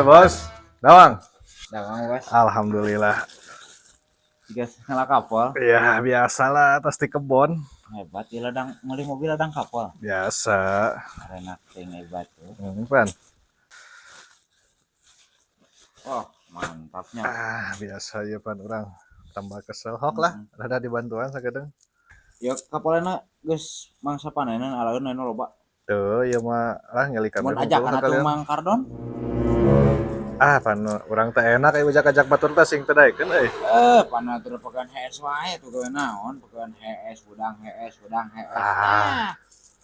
Bos, Dawang. Dagang bos, Alhamdulillah. jika ngala kapal, Ya biasalah pasti kebon. hebat ya ladang, ngeli mobil ladang kapal, Biasa. enak ting hebat tuh. Pan. Oh mantapnya. Biasa ya pan orang tambah kesel hok lah. Ada dibantuan sakadeng. Ya kapalnya guys mangsa panenan alaun anu loba. Tuh ya mah lah ngali kami Mun ajakan atuh kalian. Mang Kardon, Pan orang teh enak aya ajak-ajak batur teh sing teh daekeun euy. pana teu pegan HS wae tuh gawe naon, pegan HS, udang HS.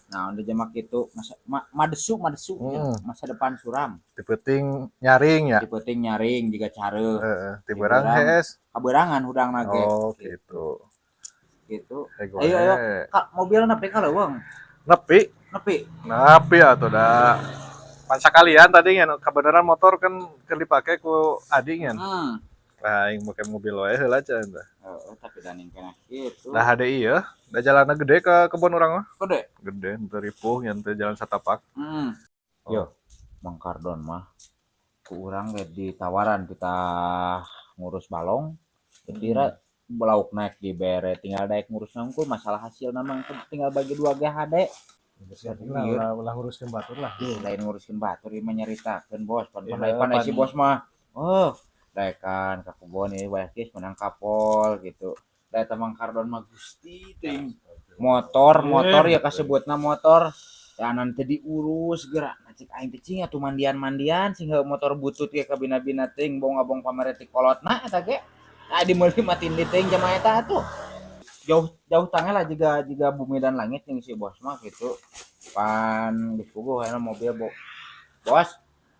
Nah, udah jamak itu masa madesu masa depan suram. Di penting nyaring ya. Di penting nyaring juga care. Di berang HS. Kaberangan hudang nage. Oh gitu. Gitu. Ayo, Kak, mobil nepi ka leuweung. Nepi. Nepi Atuh da. Pan sakalian tadi nya kebenaran motor kan dipake ku adi nya. Nah, yang pakai mobil wae heula cenah teh. Tapi daning kana kitu. Dah HDI ya. Da jalanna gede ke kebun urang mah. Gede. Teu ripuh nya teh jalan satapak. Yo, Mang Kardon mah ku urang ge ditawaran kita ngurus balong. Kira belauk naik di bere tinggal daek ngurus nangkul masalah hasil namang tinggal bagi 2 GHD. Ulah nguruskeun batur lah. Lain nguruskeun batur ieu mah nyaritakeun bos. Pan si bos mah. Oh, daekan ka kebon ieu bae geus menang kapol gitu. Da eta Mang Kardon mah Gusti teuing. Motor ya kasebutna motor. Ya nanti diurus gerak. Cik aing teh cing atuh mandian sehingga motor butut ge ka bina-bina teuing bong-abong pamere ti kolotna eta ge. Nah dimeuli matin di teuing jama eta atuh. Jauh tangga lah juga bumi dan langit yang si bos mah gitu. Pan geus puguh aya mobil bos.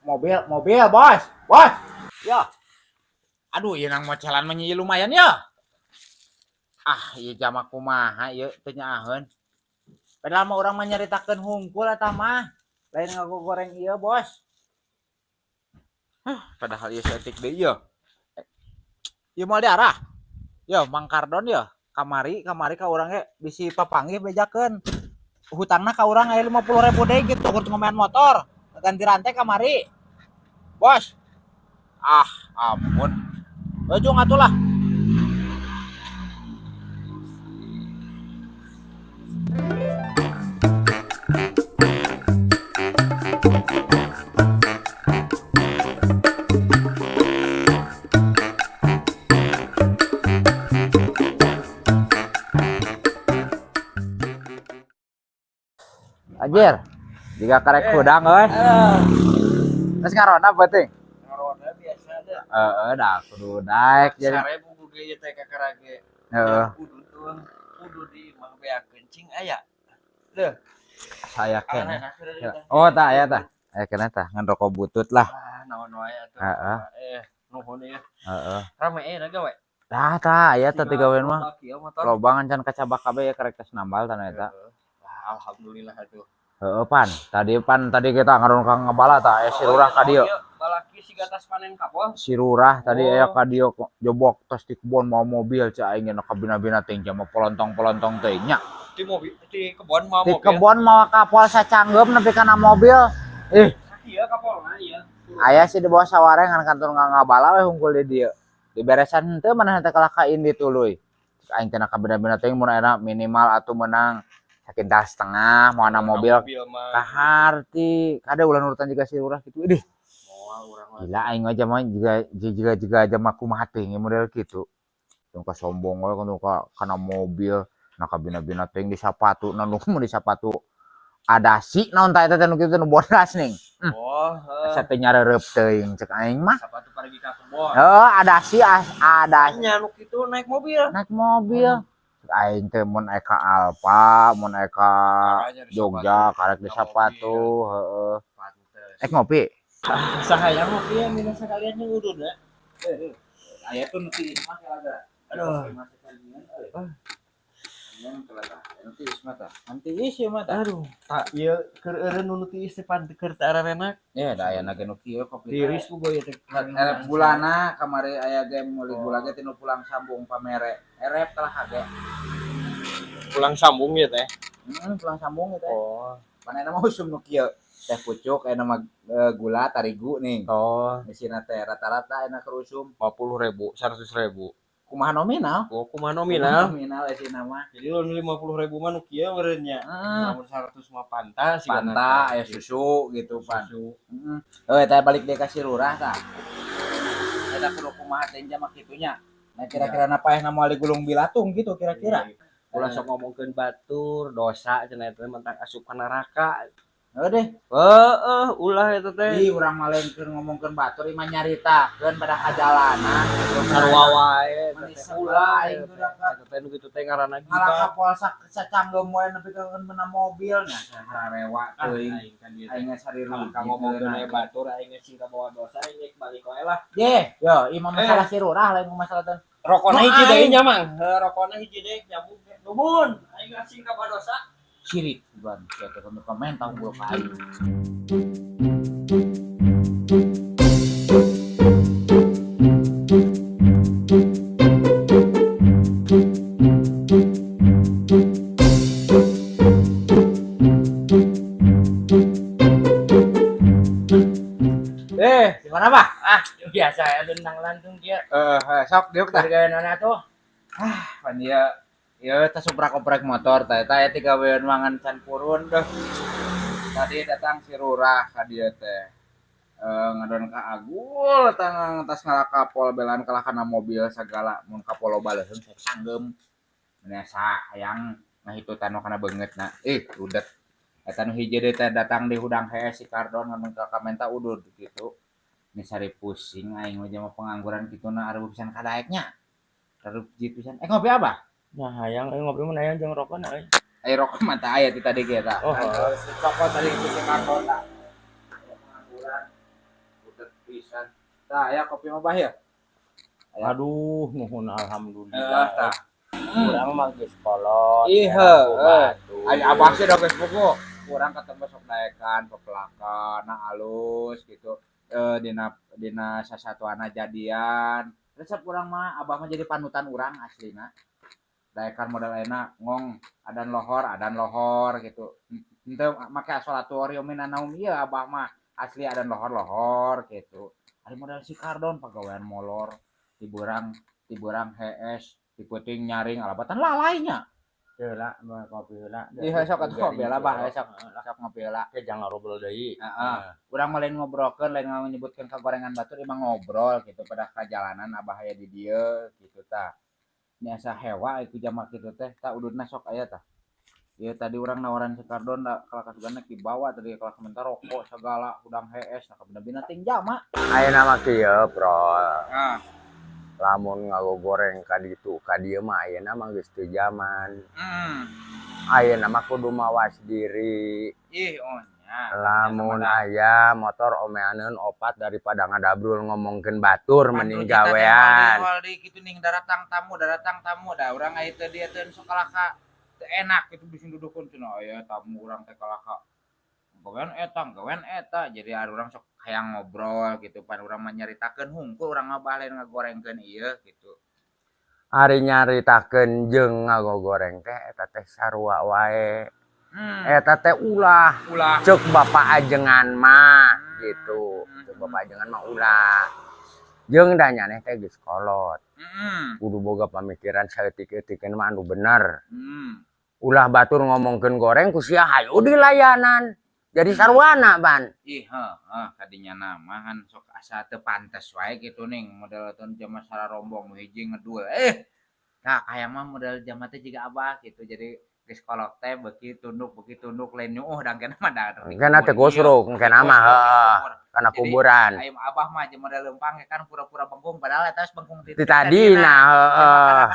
Mobil bos. Ya. Aduh ieu nang mocelan mah lumayan ya. Ieu jamak kumaha ieu teu nyaaheun. Padahal mah urang mah nyaritakeun hungkul eta mah. Lain ngagoreng ieu bos. Padahal ieu setik deui ieu. Ieu moal diarah. Yo Mang Kardon yo. Kamari ka urang ge bisi papanggih bejakeun. Hutangna ka urang aya 50.000 deui gitu keur ngomean motor. Ganti rantai kamari. Bos. Ampun. Ujung atuh lah. Anjir, jika karek hudang euy. Geus ngaronda beuting. Ngaronda biasa deh. Da kudu daek jadi. Sare buku ge teh ka karage. Kudu di mah bea kencing aya. Deuh. Saya kene. Oh tah aya tah. Aya kene tah ngan rokok butut lah. Naon wae atuh. Nuhun ieu. Rame naga we. Tah aya tah tigawean mah. Loba ngan can kacabak kabeh ya karek tes nambal tanah eta. Alhamdulillah atuh. Pan tadi kita ngaron ka ngabala tah si Rurah ka dieu. Balaki siga tas panen kapal. Si Rurah tadi aya ka dieu jobok tos di kebon mau mobil cai aing na kabina-bina teh mah polontong teh nya. Di mobil di kebon mau Di mobil. kebon mawa kapal sacanggem nepi kana mobil. Ieu kapalna ieu. Aya sih di bawah sawareng ngan kantor ngabala we hungkul di dieu. Diberesan henteu maneh teh kalakain di tuluy. Aing teh na kabina-bina teh mun aya minimal atuh menang sakintal setengah mau ana mobil kaharti kada ulah nurutan juga si Rurah gitu. Gila aing aja mah juga aja mah kumaha teh model kitu. Tong ka sombong we kana mobil na kabina-bina teh di sapatu na nu di sapatu adasi naon tah eta teh nu kitu nu bodas ning. Asa teh nyareureub teuing cek aing mah. Sapatu pergi ka kebon. Adasi Nya nu kitu naik mobil. Aing teh mun eka Alfa, mun eka Jogja karek di sapatu, ngopi. Sahaya ngopi minum sekalian yang udun ya. Aya tuh nuti mah kalaga. Aduh. Nanti isi mata. Aduh, tak ieu keur eureun nu nuti isi pan keur teu ararenak. Ya da aya na nu kieu kopi. Tiris puguh ieu teh. Bulana kamari aya game meuli gula ge tinu pulang sambung pamere. Erep kalah hage. Pulang sambung ya teh. Pulang sambung teh. Panena mah usum nu kieu. teh pucuk nama gula tarigu nih. Oh, Mesina teh rata-rata enak kerusum 50.000, 100.000. kumaha nominal. Oh, kumaha nominal? Nominal esina mah. Jadi lamun 50.000 mah nu kieu meureunnya. Lamun 100 mah pantas sih Panta aya susu gitu pan. susu. Heeh, teh balik deui ka si lurah tah. Eta kudu kumaha teh mah kitunya. Nah kira-kira napa yang moal digulung bilatung gitu kira-kira. Ulah sok ngomongkeun batur, dosa cenah eta mentang asup ka neraka. Heuh deh. Ulah eta teh. Ih urang malengkeun ngomongkeun batur imah nyaritakeun pada kajalanan. Sarua wae Manis teh ulah aing budak eta teh nu kitu teh ngaranna ngalah gibah. kapal sacanggem wae nepi ka meunang mobil nya sarewa teuing. Aing kan dieu. Aing sari Ka ngomongkeun we batur aing geus sing bawa dosa aing balik wae lah. Ye, yo imah masalah si lurah lain masalah teh. Rokona Nu hiji deui aing. nya mang. Rokona hiji deui nyambung. Nuhun, aing asing ka dosa. Sirik ban eta komen tahu gua ka aing. Gimana Pak? Biasa ya tentang lantung dia. Sok diuk tah. Hargana tuh. Pan dia ya teh suprak-oprek motor teh eta aya 3 weun mangan can purun deh. Tadi datang si Rurah ka dieu teh. Ngadon ka Agul tang tas ngalakapol belan kalah kana mobil sagala mun kapolo baleheun saya sanggem. Menesa hayang ngahitutan kana beungeutna. Udet. Eta nu hiji deui teh datang di hudang heeh si Kardon ngadon ka kamenta udud gitu. Ini sari pusing aing mah pengangguran kituna areup pisan kadaeknya. Areup jit pisan. Ngopi apa? Nah, hayang ngopi mun aya jeung rokona euy. Air rokok mah teh aya ti tadi ge eta. Oh, Si cokot tadi itu si Kardon tah. Pengangguran. Udet pisan. Tah aya kopi mah bah ya. Aduh, nuhun alhamdulillah. Tah. Urang mah geus kolot. Ih heuh. Aya abah sih da Facebookku. Urang ketemu sok daekan pepelakan alus gitu. Dina sasatuana jadian. Resep urang mah abah mah jadi panutan urang aslina. Daekan model enak ngong adan lohor gitu. Henteu make sholatorium minanaum ieu abah mah asli adan lohor gitu. Ari model si Kardon pagawean molor tiburang hees diputing nyaring alabatan lalainya. Heula mah kopi heula. Ih sok atuh kopi heula bah sok ngopi heula. Teh jangan ngobrol deui. Heeh. Urang mah lain ngobrolkeun lain nyebutkeun ka gorengan batur imah ngobrol gitu pada kajalanan abah aya di dieu gitu tah. Biasa hewa iku jamak kitu teh tah ududna sok aya tah. Ieu tadi urang nawaran si Kardon da kalau kasugana ki bawa tadi kalau komentar rokok segala udang hees nah kabina ting jama. Ayeuna mah kieu, Bro. Heeh. Lamun ngagogoreng ka ditu ka dieu mah ayeuna mah geus teu jaman. Hmm. Ayeuna mah kudu mawas diri. Ih nya. Lamun aya motor omeaneun opat daripada ngadabrul ngomongkeun batur mending gawean. Wal di kitu ning daratang tamu da urang aya teh dia teh sok kalaka teu enak kitu bisi dudukeun cenah aya tamu urang teh kalaka. Gawean eta jadi ari urang sok hayang ngobrol gitu pan urang mah nyaritakeun hungkul urang mah lain ngagorengkeun ieu gitu. Ari nyaritakeun jeung ngagogoreng teh eta teh sarua wae. Eta teh ulah. Ceuk bapak ajengan mah gitu. Ceuk bapak ajengan mah ulah. Jeung da nyaneh teh geus kolot. Kudu boga pamikiran saeutik-eutikeun mah anu bener. Ulah batur ngomongkeun goreng ku sia hayu dilayanan. Jadi sarwana ban. Ih kadinya namahan sok asa teu pantes wae kitu ning model ton jama sararombong hiji ngedul. Nah aya mah model jama teh jiga abah gitu. Jadi geus kolot teh beuki tunduk lain nyuuh dangkeun mah da. Kana teh gosruk engkena mah heuh. Kana kuburan. Aya abah mah jeung model leumpang kan pura-pura bengkung padahal eta bengkung Ti tadina heeh.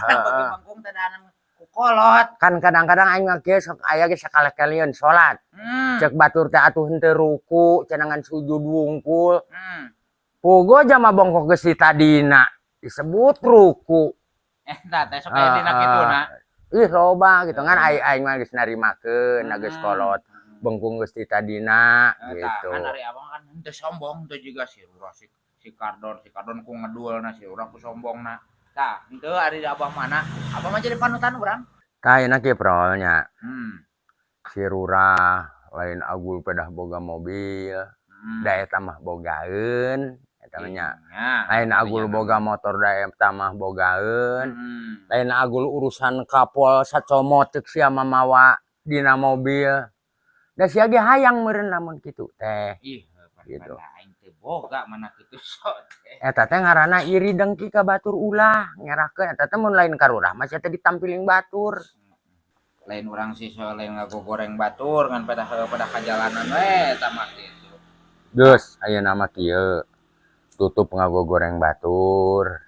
Bengkung teh daanan ku kolot. Kan kadang-kadang aing mah kieu sok aya ge sakale-kaleun salat. Cek batur teh atuh henteu ruku, cenangan sujud wungkul. Puguh jama bongkok geus di tadina disebut ruku. Tah teh sok aya dina kituna. Ih loba gitu kan aing mah geus narimakeun geus kolot. Bengkung geus di tadina gitu. Kan ari abang kan henteu sombong teh juga si Rurah si Kardon ku ngedulna si Rurah ku sombongna. Tah henteu ari abah mana? Abah mah jadi panutan urang. Tah ayeuna kieu prolnya. Si Rurah lain agul pedah boga mobil da eta mah bogaeun eta nya lain agul boga motor da eta mah bogaeun lain agul urusan kapol sacomot ceuk sia mamawa dina mobil da sia ge hayang meureun lamun kitu teh gitu aing teu boga mana kitu sok eta teh ngaranna iri dengki ka batur ulah nyerahkeun eta teh mun lain karurah mah sia teh ditampiling batur lain orang sih soal lain ngagogoreng batur ngan pada kajalanan we eta mah kitu geus ayeuna mah kieu tutup ngagogoreng batur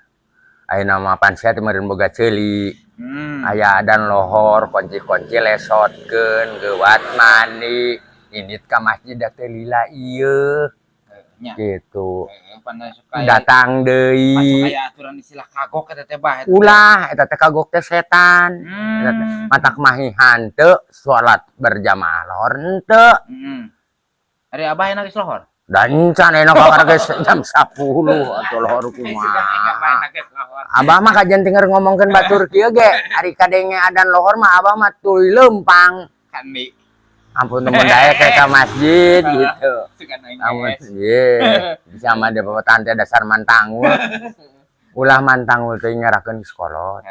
ayeuna mah pan sia teh meureun boga ceuli aya adan lohor kunci-kunci lesotkeun geuwat mandi indit ka masjid da teh lila ieu gitu datang deui masuk aya aturan istilah kagok eta teh bah ulah eta teh kagok teh setan matak mahi hanteu salat berjamaah lohor henteu ari abah enak geus lohor dan can enak kakak geus jam 10 atuh lohor kumaha abah mah kajen tinggal ngomongkeun batur kieu ge ari kadenge adan lohor mah abah mah tuluy leumpang kandi ampun temen daya kayak ke masjid gitu amun bisa mah dia bawa tante dasar mantang ulah mantang teh nyerahkeun di sekolah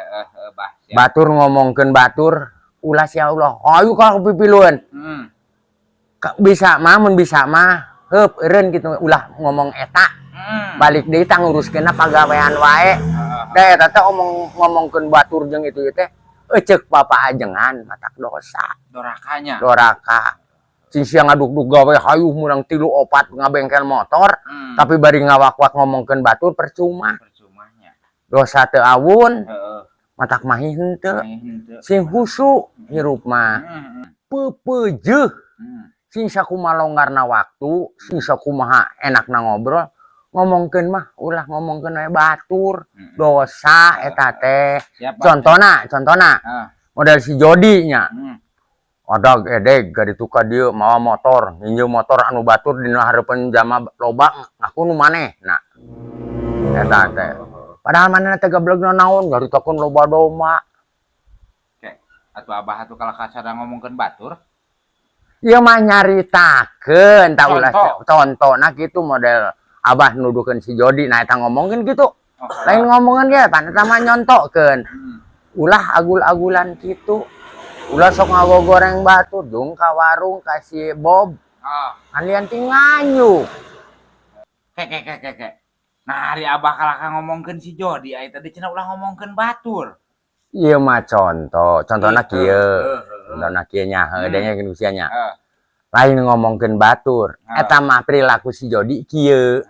batur ngomongkeun batur ulah sia Allah ayo ka pipilueun bisa mah mun bisa mah heup eureun kitu ulah ngomong eta balik deui tah nguruskeunna pagawean wae da eta teh ngomongkeun batur jeung itu teh cek papa ajengan matak dosa doraka sing sia ngaduk-duk gawe hayuh menang 3-4 ngabengkel motor tapi bari ngawak-wak ngomongkeun batur percumanya dosa teu awun matak mahi henteu sing husu hirup mah pepeujeuh sing sakumaha longgarna waktu sing sakumaha enakna ngobrol ngomongkeun mah ulah ngomongkeun we batur dosa eta teh contona model si Jodi nya ada edeg gadi tuka dieu mawa motor nginjeu motor anu batur dina hareupeun jama loba ngaku nu manehna eta teh padahal manehna teh gablogna naon garitakeun loba doma atuh abah atuh kalau kasar ngomongkeun batur ieu mah nyaritakeun tah ulah contona kitu model abah nuduhkeun si Jodi nah eta ngomongkeun gitu lain ngomongan ge pan eta mah nyontokeun ulah agul-agulan kitu ulah sok ngagogoreng batur jeung ka warung kasih Bob kalian ting nganyuk kek nah hari abah kalaka ngomongkeun si Jodi aya tadi cenah ulah ngomongkeun batur ieu mah contohna kieu contohna kieu nya heudenya geus sia nya lain ngomongkeun batur eta mah perilaku si Jodi kieu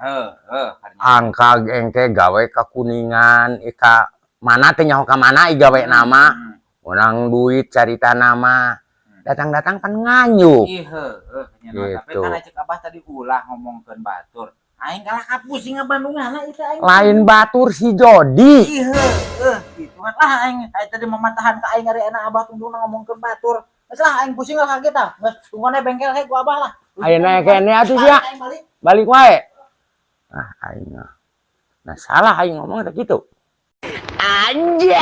angka engke gawe ka Kuningan ka mana teh nyaho ka mana i gawe nama urang duit carita nama datang-datang kan nganyuk tapi kan cek abah tadi ulah ngomongkeun batur aing kalaka pusing ngabandungana itu aing lain batur si Jodi gitu kan aing tadi mematahan ka aing ari anak abah tungguna ngomongkeun batur geus lah aing pusing lah kaget tah geus tungguana bengkel he ku abah lah ayeuna kene atuh sia balik wae aing nah salah aing ngomong teh kitu anjay